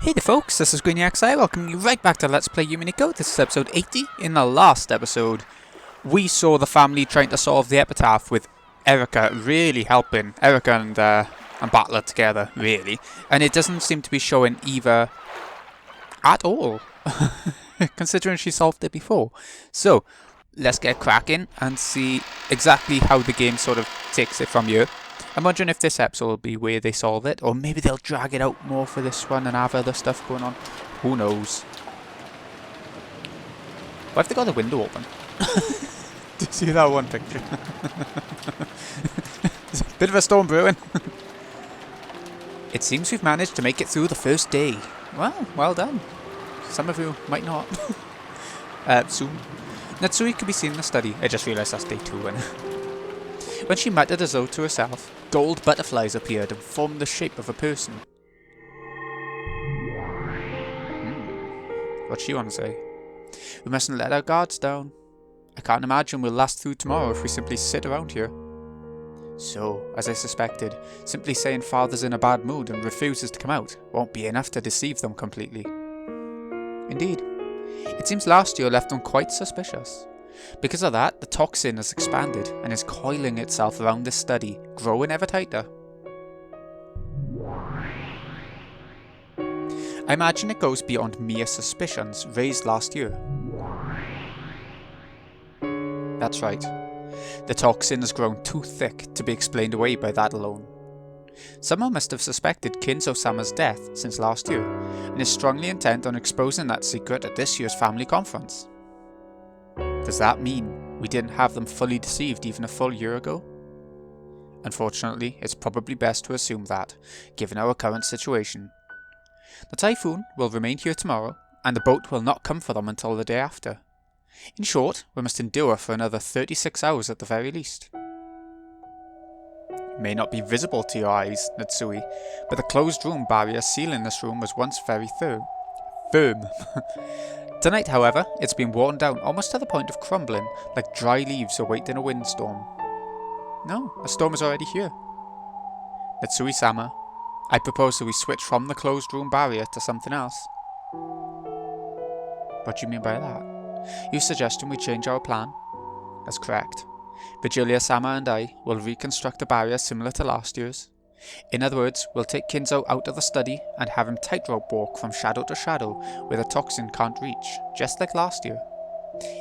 Hey there folks, this is GreenyXI, welcoming you right back to Let's Play Umineko. This is episode 80. In the last episode, we saw the family trying to solve the epitaph with Erika really helping. Erika and Battler together, really. And it doesn't seem to be showing either at all, considering she solved it before. So, let's get cracking and see exactly how the game sort of takes it from here. I'm wondering if this episode will be where they solve it, or maybe they'll drag it out more for this one and have other stuff going on. Who knows? Why have they got the window open? Do you see that one picture? There's a bit of a storm brewing. It seems we've managed to make it through the first day. Well done. Some of you might not. Soon. Natsui could be seen in the study. I just realised that's day 2. When she muttered as though to herself, gold butterflies appeared and formed the shape of a person. What's she want to say? We mustn't let our guards down. I can't imagine we'll last through tomorrow if we simply sit around here. So, as I suspected, simply saying Father's in a bad mood and refuses to come out won't be enough to deceive them completely. Indeed. It seems last year left them quite suspicious. Because of that, the toxin has expanded and is coiling itself around this study, growing ever tighter. I imagine it goes beyond mere suspicions raised last year. That's right. The toxin has grown too thick to be explained away by that alone. Someone must have suspected Kinzo-sama's death since last year, and is strongly intent on exposing that secret at this year's family conference. Does that mean we didn't have them fully deceived even a full year ago? Unfortunately, it's probably best to assume that, given our current situation. The typhoon will remain here tomorrow, and the boat will not come for them until the day after. In short, we must endure for another 36 hours at the very least. It may not be visible to your eyes, Natsui, but the closed room barrier sealing this room was once very firm. Tonight, however, it's been worn down almost to the point of crumbling, like dry leaves awaiting a windstorm. No, a storm is already here. Natsui-sama, I propose that we switch from the closed room barrier to something else. What do you mean by that? You're suggesting we change our plan? That's correct. Vigilia-sama and I will reconstruct a barrier similar to last year's. In other words, we'll take Kinzo out of the study and have him tightrope walk from shadow to shadow where the toxin can't reach, just like last year.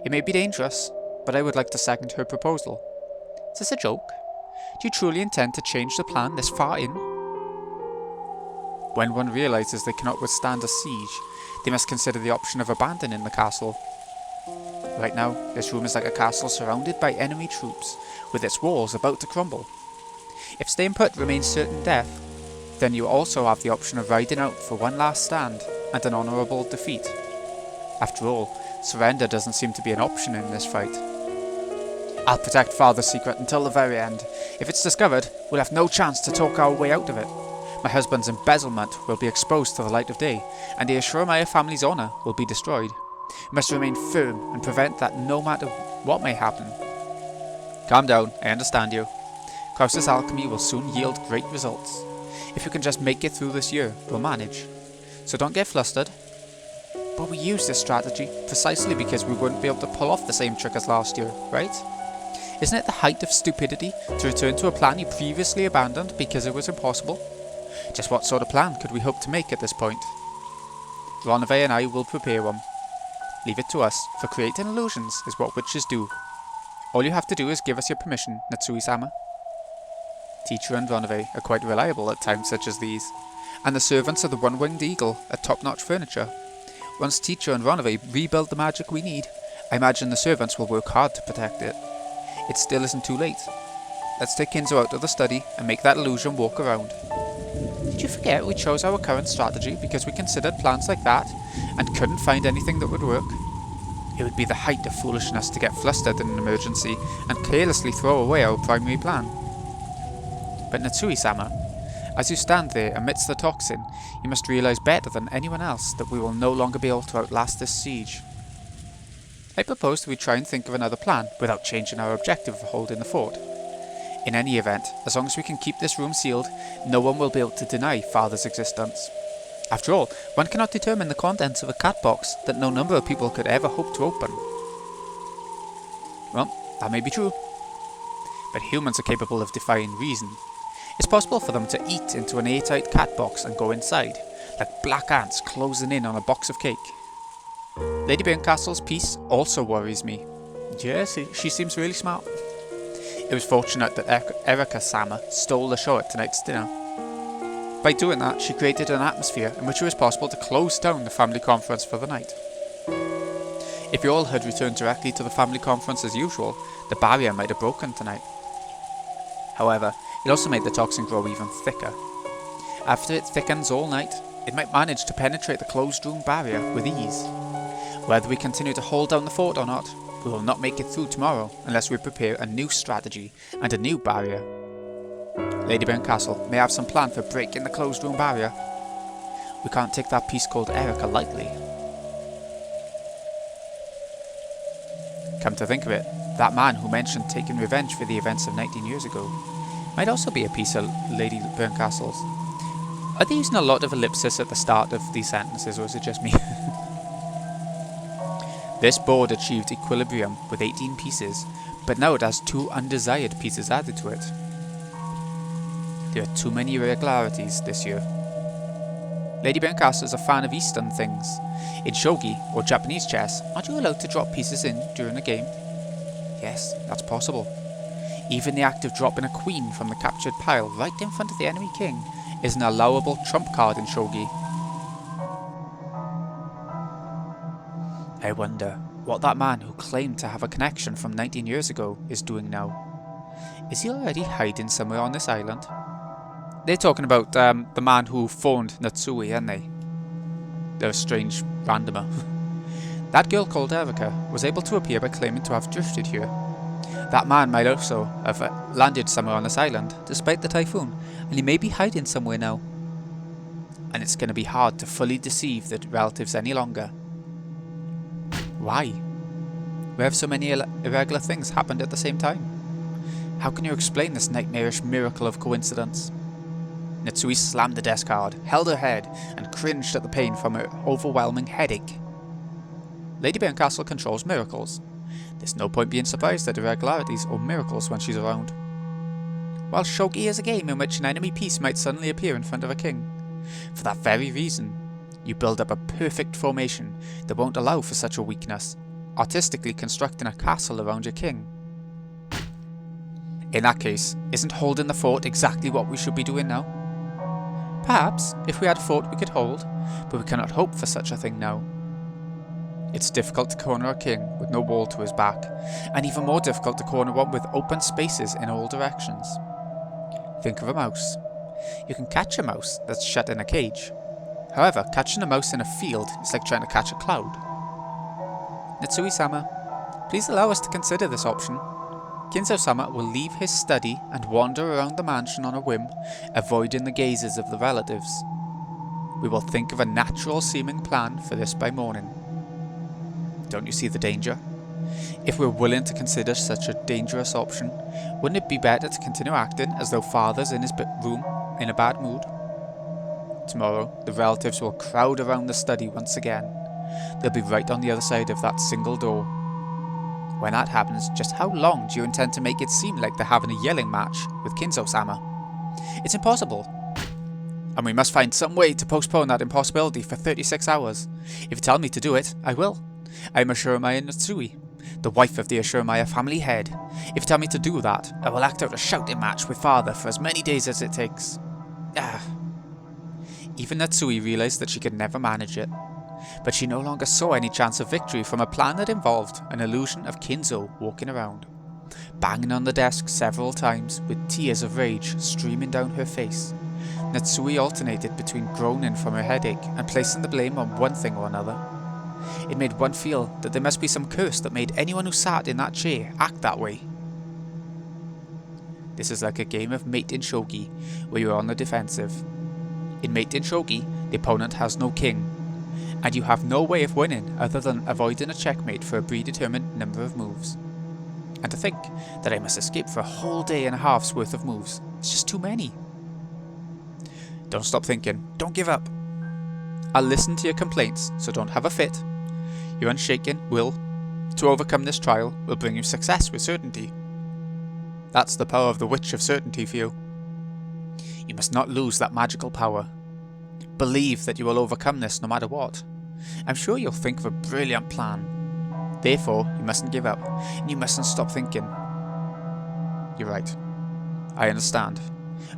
It may be dangerous, but I would like to second her proposal. Is this a joke? Do you truly intend to change the plan this far in? When one realises they cannot withstand a siege, they must consider the option of abandoning the castle. Right now, this room is like a castle surrounded by enemy troops, with its walls about to crumble. If staying put remains certain death, then you also have the option of riding out for one last stand and an honourable defeat. After all, surrender doesn't seem to be an option in this fight. I'll protect Father's secret until the very end. If it's discovered, we'll have no chance to talk our way out of it. My husband's embezzlement will be exposed to the light of day, and the Ashuramaia family's honour will be destroyed. We must remain firm and prevent that no matter what may happen. Calm down, I understand you. Krause's alchemy will soon yield great results. If we can just make it through this year, we'll manage. So don't get flustered. But we use this strategy precisely because we wouldn't be able to pull off the same trick as last year, right? Isn't it the height of stupidity to return to a plan you previously abandoned because it was impossible? Just what sort of plan could we hope to make at this point? Ronave and I will prepare one. Leave it to us, for creating illusions is what witches do. All you have to do is give us your permission, Natsui-sama. Teacher and Ronave are quite reliable at times such as these, and the servants of the One-Winged Eagle are top-notch furniture. Once Teacher and Ronave rebuild the magic we need, I imagine the servants will work hard to protect it. It still isn't too late. Let's take Kinzo out of the study and make that illusion walk around. Did you forget we chose our current strategy because we considered plans like that and couldn't find anything that would work? It would be the height of foolishness to get flustered in an emergency and carelessly throw away our primary plan. But Natsui-sama, as you stand there amidst the toxin, you must realise better than anyone else that we will no longer be able to outlast this siege. I propose that we try and think of another plan without changing our objective of holding the fort. In any event, as long as we can keep this room sealed, no one will be able to deny Father's existence. After all, one cannot determine the contents of a cat box that no number of people could ever hope to open. Well, that may be true. But humans are capable of defying reason. It's possible for them to eat into an airtight cat box and go inside, like black ants closing in on a box of cake. Lady Barncastle's piece also worries me. Yes, she seems really smart. It was fortunate that Erika-sama stole the show at tonight's dinner. By doing that, she created an atmosphere in which it was possible to close down the family conference for the night. If you all had returned directly to the family conference as usual, the barrier might have broken tonight. However, it also made the toxin grow even thicker. After it thickens all night, it might manage to penetrate the closed room barrier with ease. Whether we continue to hold down the fort or not, we will not make it through tomorrow unless we prepare a new strategy and a new barrier. Lady Barncastle may have some plan for breaking the closed room barrier. We can't take that piece called Erika lightly. Come to think of it, that man who mentioned taking revenge for the events of 19 years ago might also be a piece of Lady Barncastle's. Are they using a lot of ellipsis at the start of these sentences, or is it just me? This board achieved equilibrium with 18 pieces, but now it has 2 undesired pieces added to it. There are too many irregularities this year. Lady Barncastle is a fan of Eastern things. In shogi, or Japanese chess, aren't you allowed to drop pieces in during a game? Yes, that's possible. Even the act of dropping a queen from the captured pile right in front of the enemy king is an allowable trump card in shogi. I wonder what that man who claimed to have a connection from 19 years ago is doing now. Is he already hiding somewhere on this island? They're talking about the man who phoned Natsushi, aren't they? They're a strange randomer. That girl called Erika was able to appear by claiming to have drifted here. That man might also have landed somewhere on this island, despite the typhoon, and he may be hiding somewhere now. And it's going to be hard to fully deceive the relatives any longer. Why? Where have so many irregular things happened at the same time? How can you explain this nightmarish miracle of coincidence? Natsushi slammed the desk hard, held her head, and cringed at the pain from her overwhelming headache. Lady Barncastle controls miracles. There's no point being surprised at irregularities or miracles when she's around. While shogi is a game in which an enemy piece might suddenly appear in front of a king, for that very reason, you build up a perfect formation that won't allow for such a weakness, artistically constructing a castle around your king. In that case, isn't holding the fort exactly what we should be doing now? Perhaps, if we had a fort we could hold, but we cannot hope for such a thing now. It's difficult to corner a king with no wall to his back, and even more difficult to corner one with open spaces in all directions. Think of a mouse. You can catch a mouse that's shut in a cage. However, catching a mouse in a field is like trying to catch a cloud. Natsushi-sama, please allow us to consider this option. Kinzo-sama will leave his study and wander around the mansion on a whim, avoiding the gazes of the relatives. We will think of a natural-seeming plan for this by morning. Don't you see the danger? If we're willing to consider such a dangerous option, wouldn't it be better to continue acting as though father's in his room in a bad mood? Tomorrow, the relatives will crowd around the study once again. They'll be right on the other side of that single door. When that happens, just how long do you intend to make it seem like they're having a yelling match with Kinzo-sama? It's impossible. And we must find some way to postpone that impossibility for 36 hours. If you tell me to do it, I will. I am Ashuramaye Natsushi, the wife of the Ashuramaye family head. If you tell me to do that, I will act out a shouting match with father for as many days as it takes. Even Natsushi realised that she could never manage it. But she no longer saw any chance of victory from a plan that involved an illusion of Kinzo walking around, banging on the desk several times with tears of rage streaming down her face. Natsushi alternated between groaning from her headache and placing the blame on one thing or another. It made one feel that there must be some curse that made anyone who sat in that chair act that way. This is like a game of mate in shogi, where you are on the defensive. In mate in shogi, the opponent has no king, and you have no way of winning other than avoiding a checkmate for a predetermined number of moves. And to think that I must escape for a whole day and a half's worth of moves, it's just too many. Don't stop thinking, don't give up. I'll listen to your complaints, so don't have a fit. Your unshaken will to overcome this trial will bring you success with certainty. That's the power of the Witch of Certainty for you. You must not lose that magical power. Believe that you will overcome this no matter what. I'm sure you'll think of a brilliant plan. Therefore, you mustn't give up, and you mustn't stop thinking. You're right. I understand.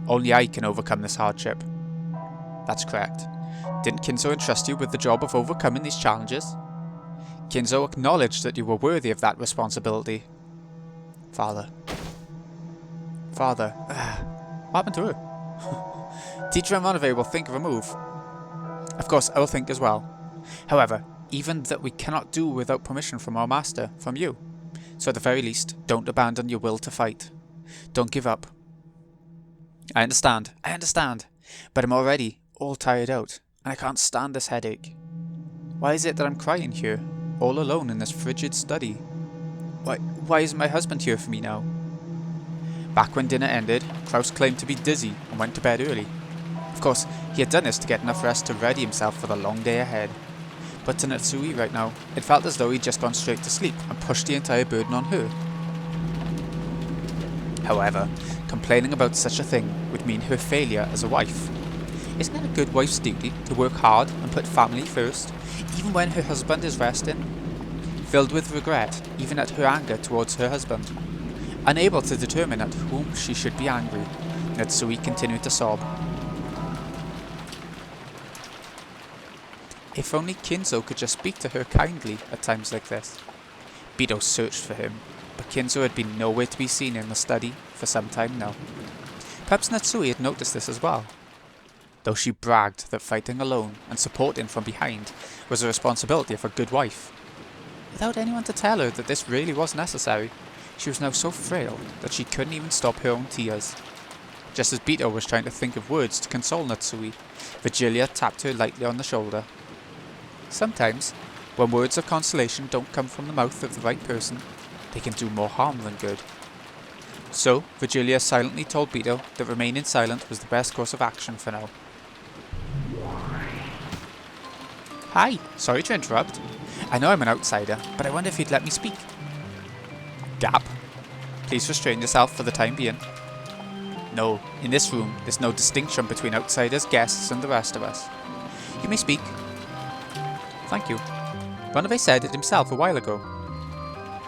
Only I can overcome this hardship. That's correct. Didn't Kinzo entrust you with the job of overcoming these challenges? Kinzo acknowledged that you were worthy of that responsibility. Father. What happened to her? Teacher and Monove will think of a move. Of course, I will think as well. However, even that we cannot do without permission from our master, from you. So at the very least, don't abandon your will to fight. Don't give up. I understand, but I'm already all tired out, and I can't stand this headache. Why is it that I'm crying here, all alone in this frigid study? Why isn't my husband here for me now? Back when dinner ended, Kraus claimed to be dizzy and went to bed early. Of course, he had done this to get enough rest to ready himself for the long day ahead. But to Natsui right now, it felt as though he'd just gone straight to sleep and pushed the entire burden on her. However, complaining about such a thing would mean her failure as a wife. Isn't it a good wife's duty to work hard and put family first, even when her husband is resting? Filled with regret, even at her anger towards her husband. Unable to determine at whom she should be angry, Natsui continued to sob. If only Kinzo could just speak to her kindly at times like this. Bito searched for him, but Kinzo had been nowhere to be seen in the study for some time now. Perhaps Natsui had noticed this as well. Though she bragged that fighting alone and supporting from behind was the responsibility of a good wife. Without anyone to tell her that this really was necessary, she was now so frail that she couldn't even stop her own tears. Just as Bito was trying to think of words to console Natsui, Virgilia tapped her lightly on the shoulder. Sometimes, when words of consolation don't come from the mouth of the right person, they can do more harm than good. So, Virgilia silently told Bito that remaining silent was the best course of action for now. Hi, sorry to interrupt. I know I'm an outsider, but I wonder if you'd let me speak. Gap. Please restrain yourself for the time being. No, in this room, there's no distinction between outsiders, guests, and the rest of us. You may speak. Thank you. Runaway said it himself a while ago.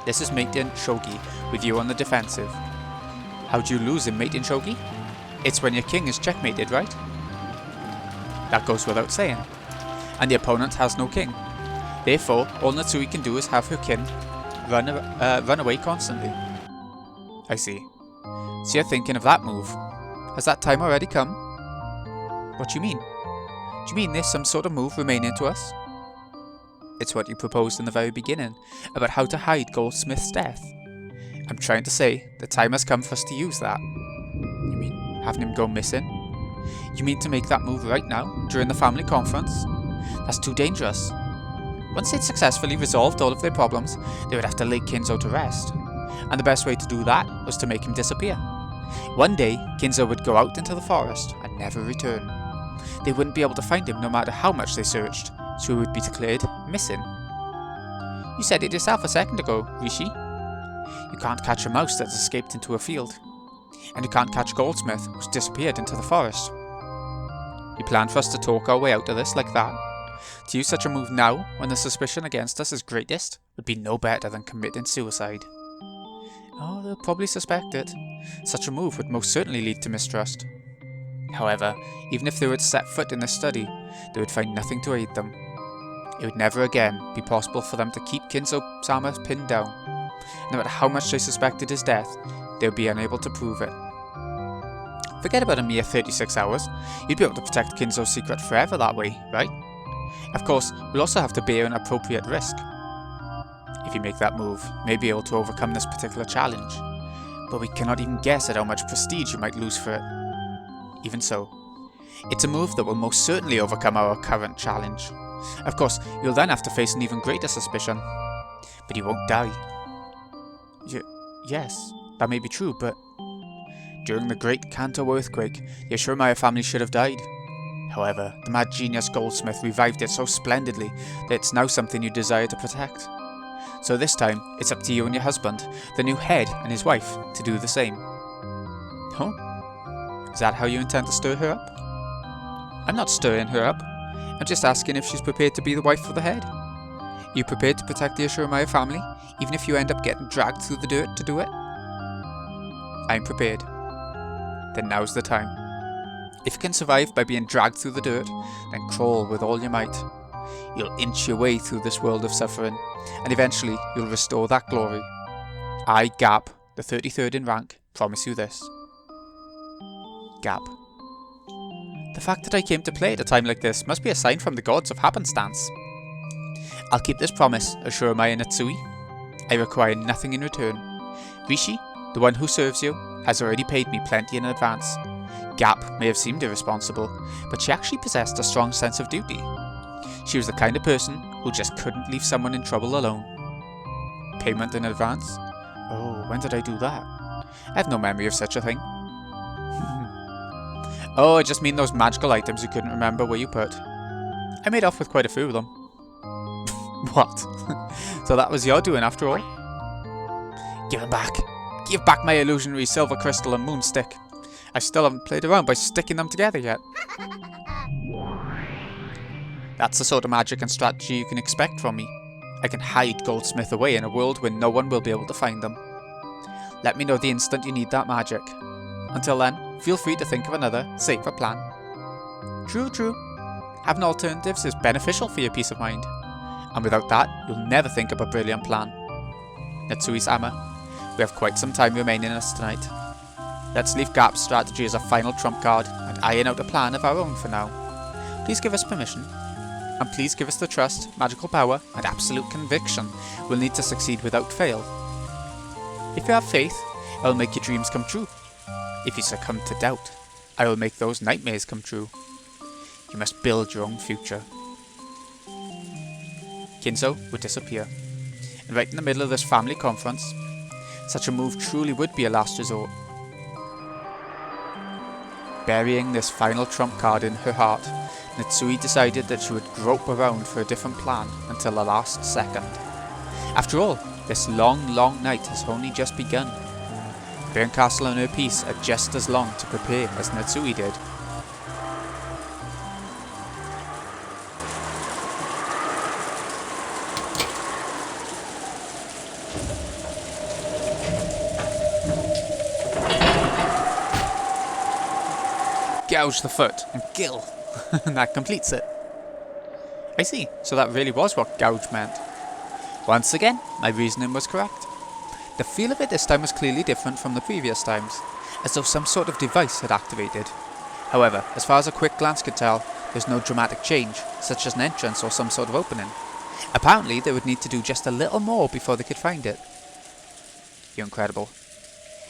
This is Mate in Shogi, with you on the defensive. How do you lose in Mate in Shogi? It's when your king is checkmated, right? That goes without saying. And the opponent has no king. Therefore, all Natsui can do is have her kin run away constantly. I see. So you're thinking of that move. Has that time already come? What do you mean? Do you mean there's some sort of move remaining to us? It's what you proposed in the very beginning, about how to hide Goldsmith's death. I'm trying to say, the time has come for us to use that. You mean, having him go missing? You mean to make that move right now, during the family conference? That's too dangerous. Once they'd successfully resolved all of their problems, they would have to lay Kinzo to rest. And the best way to do that was to make him disappear. One day, Kinzo would go out into the forest and never return. They wouldn't be able to find him no matter how much they searched, so he would be declared missing. You said it yourself a second ago, Rishi. You can't catch a mouse that's escaped into a field. And you can't catch Goldsmith who's disappeared into the forest. You plan for us to talk our way out of this like that? To use such a move now, when the suspicion against us is greatest, would be no better than committing suicide. Oh, they'll probably suspect it. Such a move would most certainly lead to mistrust. However, even if they were to set foot in this study, they would find nothing to aid them. It would never again be possible for them to keep Kinzo-sama pinned down. No matter how much they suspected his death, they would be unable to prove it. Forget about a mere 36 hours, you'd be able to protect Kinzo's secret forever that way, right? Of course, we'll also have to bear an appropriate risk. If you make that move, you may be able to overcome this particular challenge, but we cannot even guess at how much prestige you might lose for it. Even so, it's a move that will most certainly overcome our current challenge. Of course, you'll then have to face an even greater suspicion, but you won't die. Yes, that may be true, but during the Great Kanto earthquake, the Yashiromaya family should have died. However, the mad genius goldsmith revived it so splendidly that it's now something you desire to protect. So this time, it's up to you and your husband, the new head and his wife, to do the same. Oh? Is that how you intend to stir her up? I'm not stirring her up. I'm just asking if she's prepared to be the wife of the head. Are you prepared to protect the Ashuramaia family, even if you end up getting dragged through the dirt to do it? I'm prepared. Then now's the time. If you can survive by being dragged through the dirt, then crawl with all your might. You'll inch your way through this world of suffering, and eventually you'll restore that glory. I, Gap, the 33rd in rank, promise you this. Gap. The fact that I came to play at a time like this must be a sign from the gods of happenstance. I'll keep this promise, Ashuramaia Natsui. I require nothing in return. Rishi, the one who serves you, has already paid me plenty in advance. Gap may have seemed irresponsible, but she actually possessed a strong sense of duty. She was the kind of person who just couldn't leave someone in trouble alone. Payment in advance? Oh, when did I do that? I have no memory of such a thing. Oh, I just mean those magical items you couldn't remember where you put. I made off with quite a few of them. What? So that was your doing after all? Give them back. Give back my illusionary silver crystal and moonstick. I still haven't played around by sticking them together yet. That's the sort of magic and strategy you can expect from me. I can hide Goldsmith away in a world where no one will be able to find them. Let me know the instant you need that magic. Until then, feel free to think of another, safer plan. True. Having alternatives is beneficial for your peace of mind. And without that, you'll never think of a brilliant plan. Natsui-sama, we have quite some time remaining us tonight. Let's leave Gap's strategy as a final trump card and iron out a plan of our own for now. Please give us permission. And please give us the trust, magical power, and absolute conviction we'll need to succeed without fail. If you have faith, I will make your dreams come true. If you succumb to doubt, I will make those nightmares come true. You must build your own future. Kinzo would disappear. And right in the middle of this family conference, such a move truly would be a last resort. Burying this final trump card in her heart, Natsui decided that she would grope around for a different plan until the last second. After all, this long night has only just begun. Castle and her peace are just as long to prepare as Natsui did. Gouge the foot and kill. And that completes it. I see, so that really was what gouge meant. Once again, my reasoning was correct. The feel of it this time was clearly different from the previous times, as though some sort of device had activated. However, as far as a quick glance could tell, there's no dramatic change, such as an entrance or some sort of opening. Apparently, they would need to do just a little more before they could find it. You're incredible.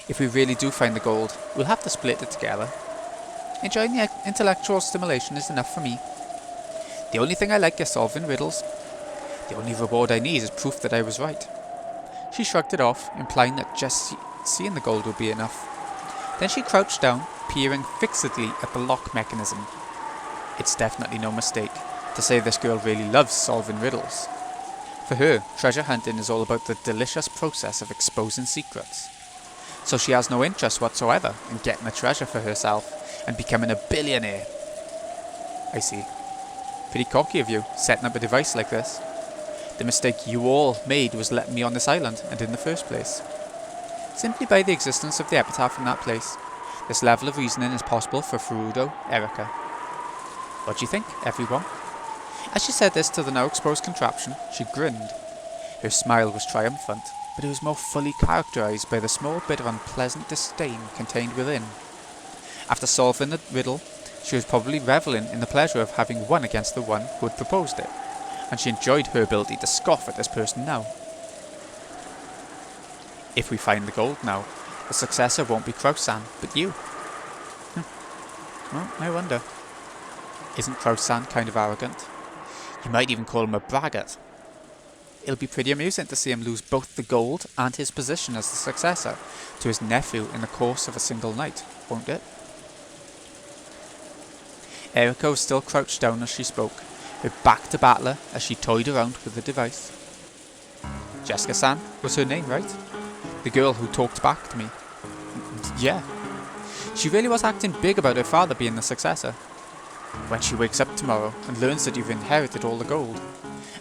If we really do find the gold, we'll have to split it together. Enjoying the intellectual stimulation is enough for me. The only thing I like is solving riddles. The only reward I need is proof that I was right. She shrugged it off, implying that just seeing the gold would be enough. Then she crouched down, peering fixedly at the lock mechanism. It's definitely no mistake to say this girl really loves solving riddles. For her, treasure hunting is all about the delicious process of exposing secrets. So she has no interest whatsoever in getting the treasure for herself and becoming a billionaire. I see. Pretty cocky of you, setting up a device like this. The mistake you all made was letting me on this island, and in the first place. Simply by the existence of the epitaph in that place, this level of reasoning is possible for Battler and Erika. What do you think, everyone? As she said this to the now exposed contraption, she grinned. Her smile was triumphant, but it was more fully characterized by the small bit of unpleasant disdain contained within. After solving the riddle, she was probably reveling in the pleasure of having won against the one who had proposed it, and she enjoyed her ability to scoff at this person now. If we find the gold now, the successor won't be Kraus-san, but you. Well, I wonder. Isn't Kraus-san kind of arrogant? You might even call him a braggart. It'll be pretty amusing to see him lose both the gold and his position as the successor to his nephew in the course of a single night, won't it? Erika was still crouched down as she spoke, her back to Battler as she toyed around with the device. Jessica-san was her name, right? The girl who talked back to me. Yeah. She really was acting big about her father being the successor. When she wakes up tomorrow and learns that you've inherited all the gold,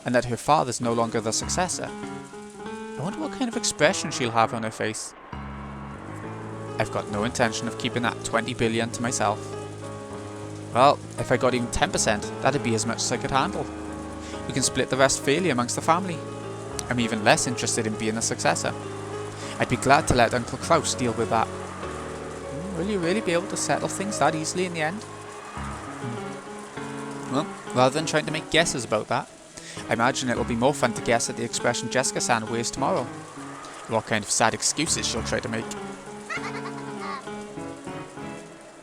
and that her father's no longer the successor, I wonder what kind of expression she'll have on her face. I've got no intention of keeping that 20 billion to myself. Well, if I got even 10%, that'd be as much as I could handle. We can split the rest fairly amongst the family. I'm even less interested in being a successor. I'd be glad to let Uncle Kraus deal with that. Will you really be able to settle things that easily in the end? Well, rather than trying to make guesses about that, I imagine it'll be more fun to guess at the expression Jessica-san wears tomorrow. What kind of sad excuses she'll try to make.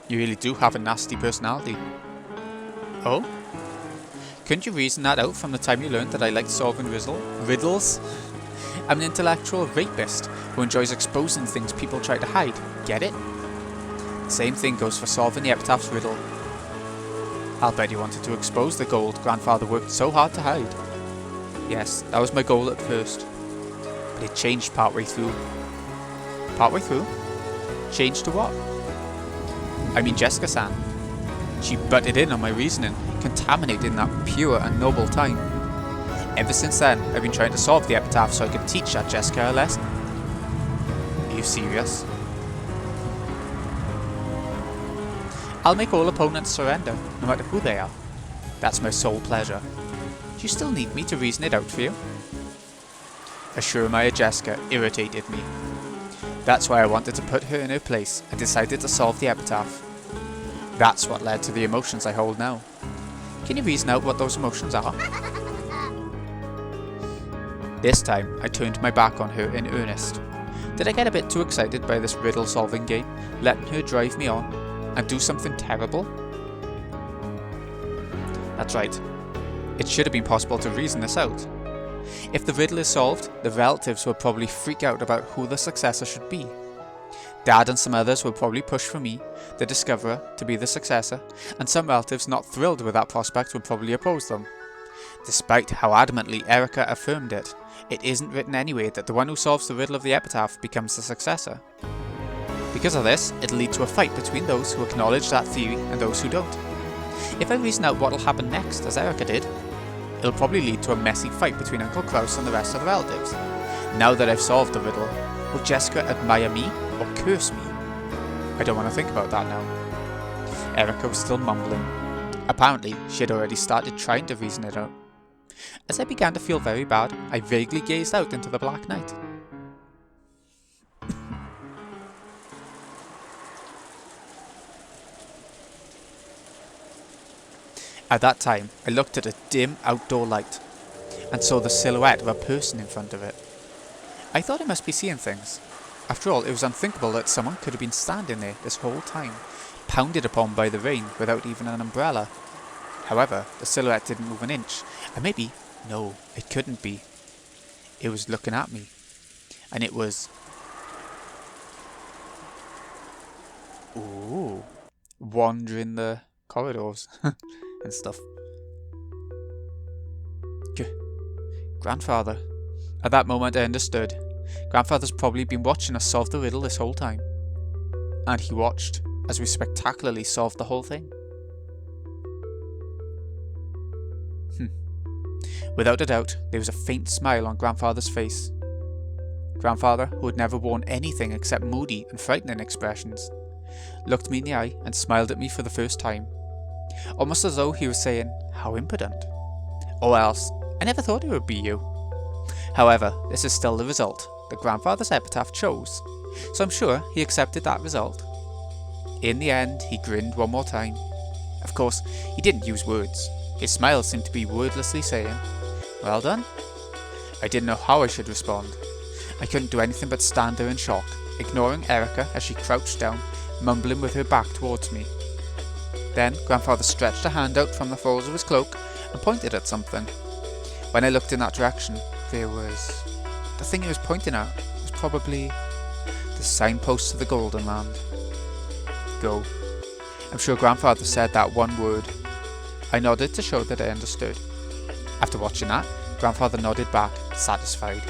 You really do have a nasty personality. Oh? Couldn't you reason that out from the time you learned that I liked solving riddles? I'm an intellectual rapist who enjoys exposing things people try to hide. Get it? The same thing goes for solving the epitaph's riddle. I'll bet you wanted to expose the gold grandfather worked so hard to hide. Yes, that was my goal at first. But it changed partway through. Partway through? Changed to what? I mean Jessica-san. She butted in on my reasoning, contaminating that pure and noble time. Ever since then, I've been trying to solve the epitaph so I could teach that Jessica a lesson. Are you serious? I'll make all opponents surrender, no matter who they are. That's my sole pleasure. Do you still need me to reason it out for you? Ashurmaya Jessica irritated me. That's why I wanted to put her in her place and decided to solve the epitaph. That's what led to the emotions I hold now. Can you reason out what those emotions are? This time, I turned my back on her in earnest. Did I get a bit too excited by this riddle-solving game, letting her drive me on, and do something terrible? That's right. It should have been possible to reason this out. If the riddle is solved, the relatives will probably freak out about who the successor should be. Dad and some others will probably push for me, the discoverer, to be the successor, and some relatives not thrilled with that prospect will probably oppose them. Despite how adamantly Erika affirmed it, it isn't written anyway that the one who solves the riddle of the epitaph becomes the successor. Because of this, it'll lead to a fight between those who acknowledge that theory and those who don't. If I reason out what'll happen next, as Erika did, it'll probably lead to a messy fight between Uncle Kraus and the rest of the relatives. Now that I've solved the riddle, will Jessica admire me or curse me? I don't want to think about that now. Erika was still mumbling. Apparently, she had already started trying to reason it out. As I began to feel very bad, I vaguely gazed out into the black night. At that time, I looked at a dim outdoor light, and saw the silhouette of a person in front of it. I thought I must be seeing things. After all, it was unthinkable that someone could have been standing there this whole time, pounded upon by the rain without even an umbrella. However, the silhouette didn't move an inch, and maybe, no, it couldn't be. It was looking at me, and it was... Ooh, wandering the corridors and stuff. Grandfather. At that moment I understood. Grandfather's probably been watching us solve the riddle this whole time. And he watched as we spectacularly solved the whole thing. Without a doubt, there was a faint smile on Grandfather's face. Grandfather, who had never worn anything except moody and frightening expressions, looked me in the eye and smiled at me for the first time, almost as though he was saying, "How impudent." Or else, "I never thought it would be you." However, this is still the result that Grandfather's epitaph chose, so I'm sure he accepted that result. In the end, he grinned one more time. Of course, he didn't use words. His smile seemed to be wordlessly saying, "Well done." I didn't know how I should respond. I couldn't do anything but stand there in shock, ignoring Erika as she crouched down, mumbling with her back towards me. Then Grandfather stretched a hand out from the folds of his cloak and pointed at something. When I looked in that direction, there was... The thing he was pointing at was probably the signpost to the Golden Land. Go I'm sure Grandfather said that one word. I nodded to show that I understood. After watching that, Grandfather nodded back, satisfied.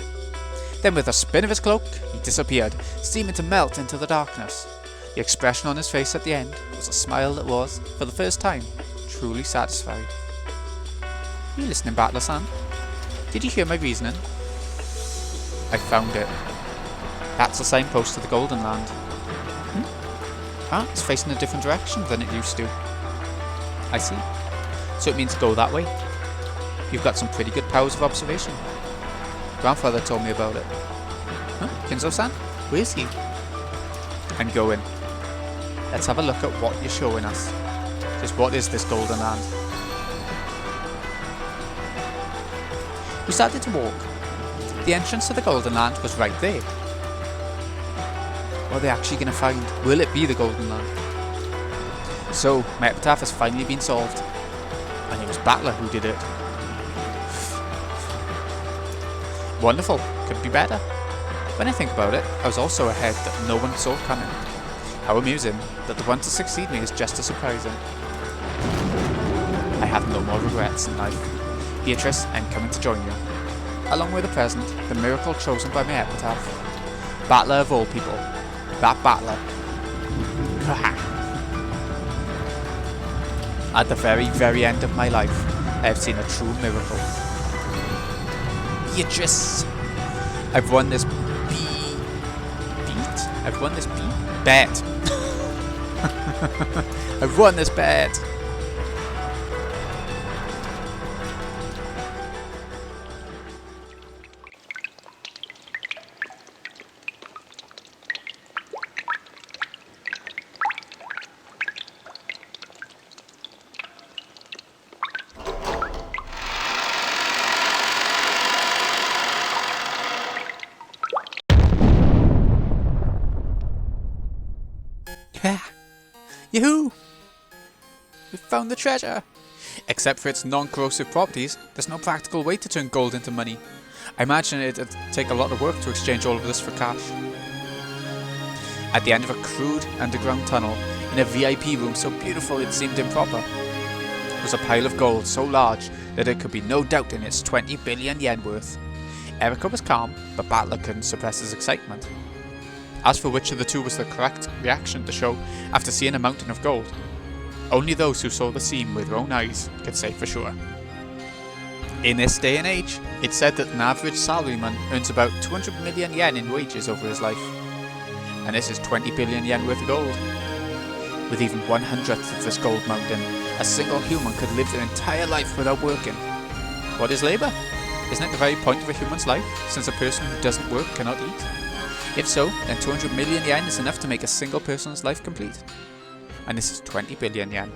Then with a spin of his cloak, he disappeared, seeming to melt into the darkness. The expression on his face at the end was a smile that was, for the first time, truly satisfied. You listening, Battler-san? Did you hear my reasoning? I found it. That's a signpost to the Golden Land. Ah, it's facing a different direction than it used to. I see. So it means go that way. You've got some pretty good powers of observation. Grandfather told me about it. Huh? Kinzo-san? Where is he? I'm going. Let's have a look at what you're showing us. Just what is this Golden Land? We started to walk. The entrance to the Golden Land was right there. What are they actually going to find? Will it be the Golden Land? So, my epitaph has finally been solved. And it was Battler who did it. Wonderful. Couldn't be better. When I think about it, I was also ahead that no one saw coming. How amusing that the one to succeed me is just as surprising. I have no more regrets in life. Beatrice, I'm coming to join you. Along with the present, the miracle chosen by my epitaph. Battler of all people. That Battler. At the very, very end of my life, I have seen a true miracle. Beatrice! I've won this I've won this bet. I've won this bet. Yahoo! We found the treasure! Except for its non-corrosive properties, there's no practical way to turn gold into money. I imagine it'd take a lot of work to exchange all of this for cash. At the end of a crude underground tunnel, in a VIP room so beautiful it seemed improper, was a pile of gold so large that there could be no doubt in its 20 billion yen worth. Erika was calm, but Battler couldn't suppress his excitement. As for which of the two was the correct reaction to show after seeing a mountain of gold, only those who saw the scene with their own eyes could say for sure. In this day and age, it's said that an average salaryman earns about 200 million yen in wages over his life. And this is 20 billion yen worth of gold. With even 1/100th of this gold mountain, a single human could live their entire life without working. What is labour? Isn't it the very point of a human's life, since a person who doesn't work cannot eat? If so, then 200 million yen is enough to make a single person's life complete. And this is 20 billion yen.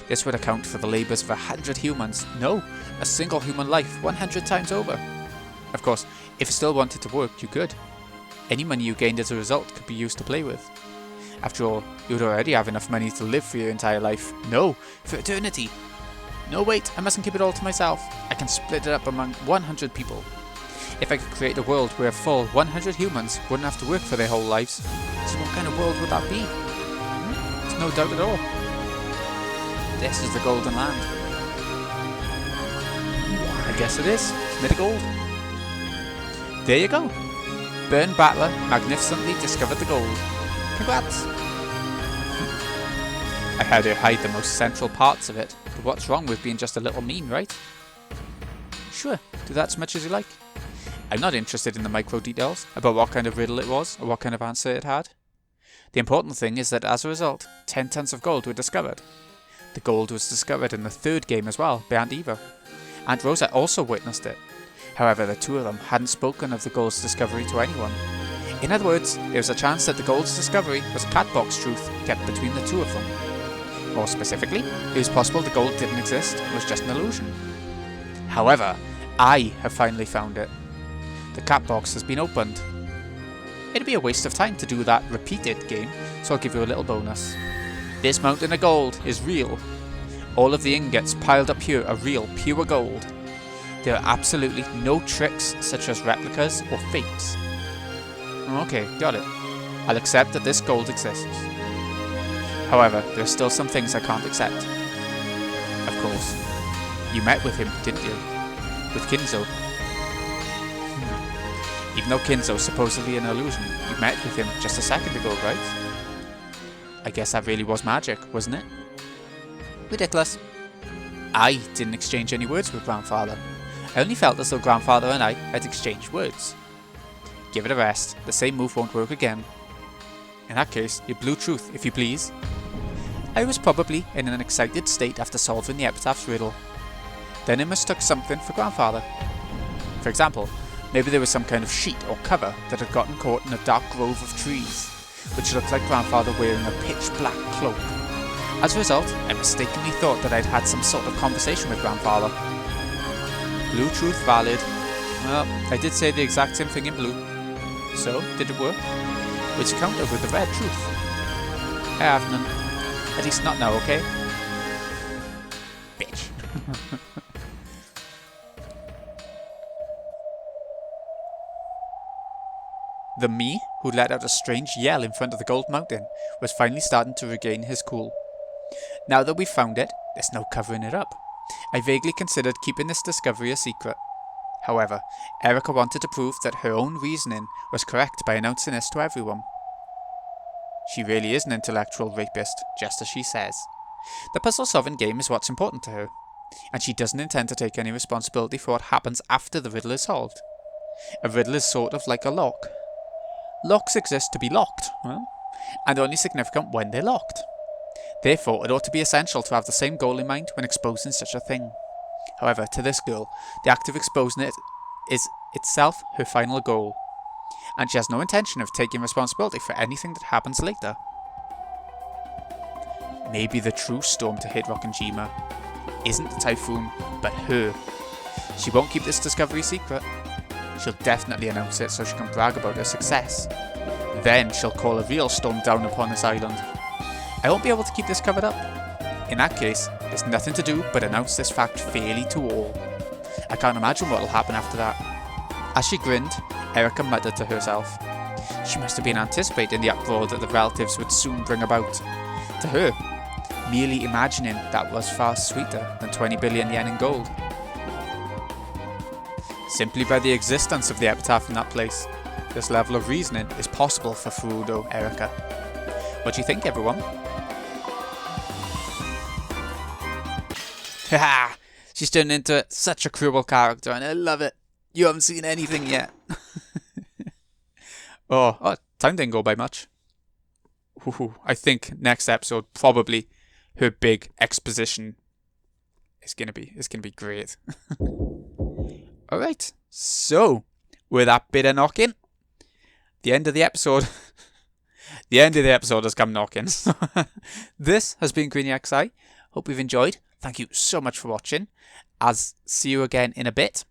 This would account for the labours of 100 humans. No, a single human life 100 times over. Of course, if you still wanted to work, you could. Any money you gained as a result could be used to play with. After all, you would already have enough money to live for your entire life. No, for eternity. No, wait, I mustn't keep it all to myself. I can split it up among 100 people. If I could create a world where a full 100 humans wouldn't have to work for their whole lives, so what kind of world would that be? There's no doubt at all. This is the Golden Land. I guess it is. It's made of gold. There you go. Burn Battler magnificently discovered the gold. Congrats! I had her hide the most central parts of it, but what's wrong with being just a little mean, right? Sure, do that as much as you like. I'm not interested in the micro details about what kind of riddle it was or what kind of answer it had. The important thing is that as a result, 10 tons of gold were discovered. The gold was discovered in the third game as well, by Aunt Eva. Aunt Rosa also witnessed it. However, the two of them hadn't spoken of the gold's discovery to anyone. In other words, there was a chance that the gold's discovery was cat box truth kept between the two of them. More specifically, it was possible the gold didn't exist and was just an illusion. However, I have finally found it. The cat box has been opened. It'd be a waste of time to do that repeated game, so I'll give you a little bonus. This mountain of gold is real. All of the ingots piled up here are real, pure gold. There are absolutely no tricks such as replicas or fakes. Okay, got it. I'll accept that this gold exists. However, there are still some things I can't accept. Of course, you met with him, didn't you? With Kinzo. Even though Kinzo's supposedly an illusion, you met with him just a second ago, right? I guess that really was magic, wasn't it? Ridiculous. I didn't exchange any words with Grandfather. I only felt as though Grandfather and I had exchanged words. Give it a rest, the same move won't work again. In that case, your blue truth, if you please. I was probably in an excited state after solving the epitaph's riddle. Then I mistook something for Grandfather. For example, maybe there was some kind of sheet or cover that had gotten caught in a dark grove of trees, which looked like Grandfather wearing a pitch black cloak. As a result, I mistakenly thought that I'd had some sort of conversation with Grandfather. Blue truth valid. Well, I did say the exact same thing in blue. So, did it work? Which counter with the red truth? I have none. At least not now, okay? Bitch. The me, who let out a strange yell in front of the gold mountain, was finally starting to regain his cool. Now that we've found it, there's no covering it up. I vaguely considered keeping this discovery a secret. However, Erika wanted to prove that her own reasoning was correct by announcing this to everyone. She really is an intellectual rapist, just as she says. The puzzle-solving game is what's important to her, and she doesn't intend to take any responsibility for what happens after the riddle is solved. A riddle is sort of like a lock. Locks exist to be locked, well, and only significant when they're locked. Therefore, it ought to be essential to have the same goal in mind when exposing such a thing. However, to this girl, the act of exposing it is itself her final goal, and she has no intention of taking responsibility for anything that happens later. Maybe the true storm to hit Rokkenjima isn't the typhoon, but her. She won't keep this discovery secret. She'll definitely announce it so she can brag about her success. Then she'll call a real storm down upon this island. I won't be able to keep this covered up. In that case, there's nothing to do but announce this fact fairly to all. I can't imagine what will happen after that. As she grinned, Erika muttered to herself. She must have been anticipating the uproar that the relatives would soon bring about. To her, merely imagining that was far sweeter than 20 billion yen in gold. Simply by the existence of the epitaph in that place, this level of reasoning is possible for Furudo Erika. What do you think, everyone? Haha! She's turned into such a cruel character and I love it. You haven't seen anything yet. oh, time didn't go by much. Ooh, I think next episode, probably her big exposition is gonna be great. Alright, so with that bit of knocking, the end of the episode has come knocking. This has been Greeny XI. Hope you've enjoyed. Thank you so much for watching. I'll see you again in a bit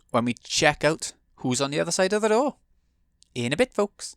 when we check out who's on the other side of the door. In a bit, folks.